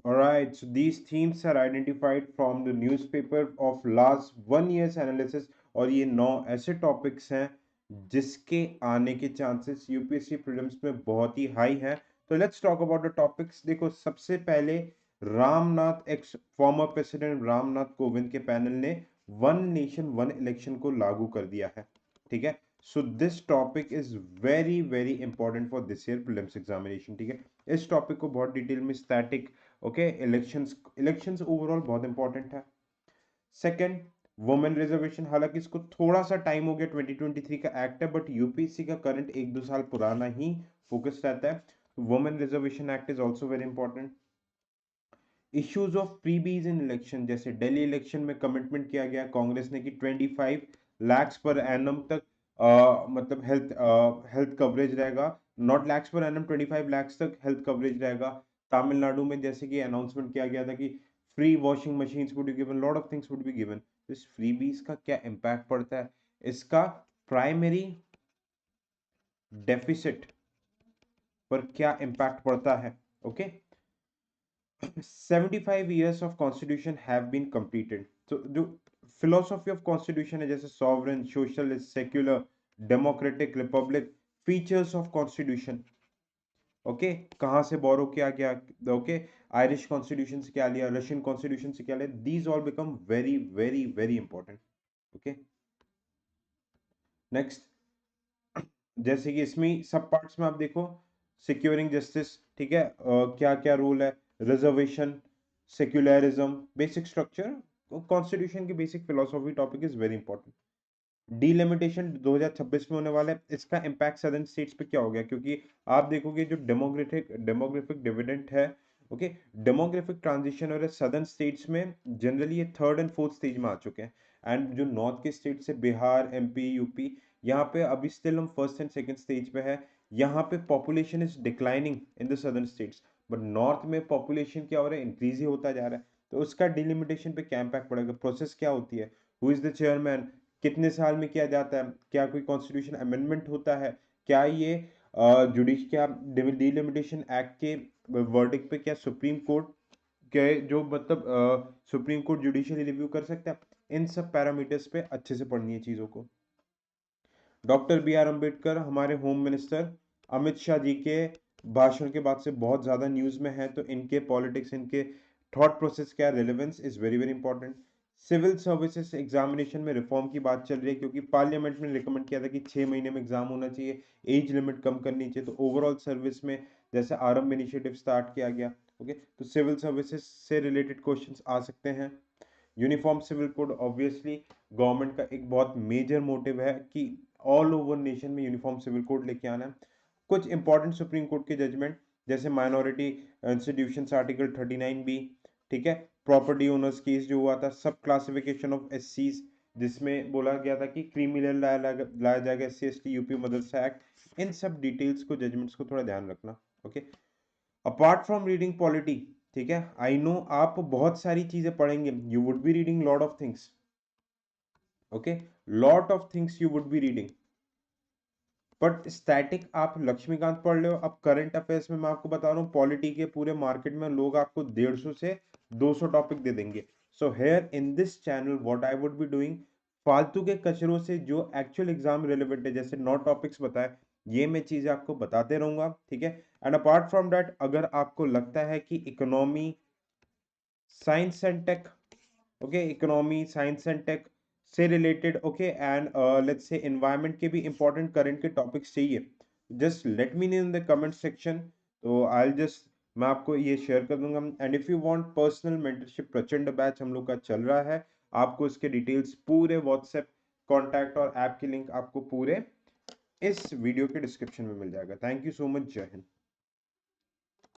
Alright, so these themes are identified from the newspaper of last 1 year's analysis और ये 9 ऐसे topics हैं जिसके आने के चांसेस यूपीएससी प्रीलिम्स में बहुत ही हाई है। तो let's talk about the topics. देखो, सबसे पहले Ramnath x former president Ramnath Kovind के पैनल ने वन नेशन वन इलेक्शन को लागू कर दिया है। ठीक है, so this topic is very very important for this year prelims examination. ठीक है, इस टॉपिक को बहुत डिटेल में static okay elections elections overall बहुत इंपॉर्टेंट है। सेकंड, वुमेन रिजर्वेशन, हालांकि इसको थोड़ा सा टाइम हो गया, 2023 का एक्ट है, बट यूपीएससी का करंट 1-2 साल पुराना ही फोकस रहता है। Women reservation act is also very important. Issues of freebies in election, जैसे दिल्ली इलेक्शन में कमिटमेंट किया गया कांग्रेस ने कि 25 लाख पर एनम तक मतलब हेल्थ कवरेज रहेगा। Not lakhs per annum, 25 lakh तक हेल्थ कवरेज रहेगा। तमिलनाडु में जैसे कि अनाउंसमेंट किया गया था कि free washing machines would be given, lot of things would be given. इस फ्रीबीज का क्या इम्पैक्ट पड़ता है? इसका प्राइमरी डेफिसिट पर क्या इम्पैक्ट पड़ता है? Okay, 75 years of constitution have been completed। तो जो philosophy of constitution है, जैसे sovereign, socialist, secular, democratic, republic, features of constitution, okay, कहाँ से बोरो किया गया? ओके, आयरिश कॉन्स्टिट्यूशन से क्या लिया, रशियन कॉन्स्टिट्यूशन से क्या लिया, these all become very very very important. Okay, next, जैसे कि इसमें सब पार्ट्स में आप देखो, सिक्योरिंग जस्टिस, ठीक है, क्या क्या रूल है, reservation, secularism, basic structure, constitution की basic philosophy topic is very important. Delimitation 2026 में होने वाला है, इसका इम्पैक्ट सदर्न स्टेट्स पे क्या हो गया? क्योंकि आप देखोगे जो डेमोग्राफिक डिविडेंड है, ओके, डेमोग्राफिक ट्रांजिशन हो रहा है सदर्न स्टेट्स में, जनरली ये थर्ड एंड फोर्थ स्टेज में आ चुके हैं। एंड जो नॉर्थ के स्टेट्स है, बिहार, एमपी, यूपी, यहाँ पे अभी स्टिल हम फर्स्ट एंड सेकंड स्टेज पे है। यहाँ पे population is declining in the southern states, but north में पॉपुलेशन क्या हो रहा है? इंक्रीज ही होता जा रहा है। तो उसका डिलिमिटेशन पे क्या इम्पैक्ट पड़ेगा? प्रोसेस क्या होती है? Who is the chairman? कितने साल में किया जाता है? क्या कोई कॉन्स्टिट्यूशन अमेंडमेंट होता है? क्या ये जुडिश क्या डिलिमिटेशन एक्ट के वर्डिक्ट पे क्या सुप्रीम कोर्ट के जो मतलब सुप्रीम कोर्ट जुडिशियली रिव्यू कर सकता है? इन सब पैरामीटर्स पे अच्छे से पढ़नी है चीज़ों को। डॉक्टर बी आर अम्बेडकर हमारे होम मिनिस्टर, अमित शाह जी के भाषण के बाद से बहुत ज़्यादा न्यूज़ में है, तो इनके पॉलिटिक्स, इनके थॉट प्रोसेस क्या, relevance is very very important. Civil services examination में रिफॉर्म की बात चल रही है, क्योंकि पार्लियामेंट में रिकमेंड किया था कि 6 महीने में एग्जाम होना चाहिए, एज लिमिट कम करनी चाहिए, तो ओवरऑल सर्विस में जैसे आरंभ इनिशिएटिव स्टार्ट किया गया। ओके, तो सिविल सर्विसेज से रिलेटेड क्वेश्चंस आ सकते हैं। Uniform civil code, obviously government का एक बहुत मेजर मोटिव है कि ऑल ओवर नेशन में यूनिफॉर्म सिविल कोड लेके आना है। कुछ इंपॉर्टेंट सुप्रीम कोर्ट के जजमेंट, जैसे माइनॉरिटी इंस्टीट्यूशंस आर्टिकल 39B, ठीक है, प्रॉपर्टी ओनर्स केस जो हुआ था, सब क्लासिफिकेशन ऑफ एससीज, जिसमें बोला गया था कि क्रिमिनल लाया जाएगा SC ST यूपी मदरसा एक्ट, इन सब डिटेल्स को, जजमेंट्स को थोड़ा ध्यान रखना। Okay, apart from reading polity, ठीक है, आई नो आप बहुत सारी चीजें पढ़ेंगे, you would be reading lot of things, okay, lot of things you would be reading, but static आप लक्ष्मीकांत पढ़ लो। अब करंट अफेयर्स में मैं आपको बता रहा हूँ, पॉलिटी के पूरे मार्केट में लोग आपको 150 से 200 टॉपिक दे देंगे। So here in this channel what I would be doing, फालतू के कचरों से जो एक्चुअल एग्जाम रिलेवेंट है, जैसे 9 टॉपिक्स बताए, ये मैं चीजें आपको बताते रहूंगा। ठीक है, एंड अपार्ट फ्रॉम दैट, अगर आपको लगता है कि economy, science and tech, okay, economy, science and tech से related, okay, and let's say environment के भी इंपॉर्टेंट करंट के टॉपिक्स चाहिए, just let me know in the comment section. तो आई जस्ट, मैं आपको ये शेयर कर दूंगा। And if you want personal mentorship, Prachand batch हम लोग का चल रहा है, आपको इसके डिटेल्स पूरे व्हाट्सएप कॉन्टैक्ट और ऐप की लिंक आपको पूरे इस वीडियो के डिस्क्रिप्शन में मिल जाएगा। थैंक यू सो मच, जय हिंद।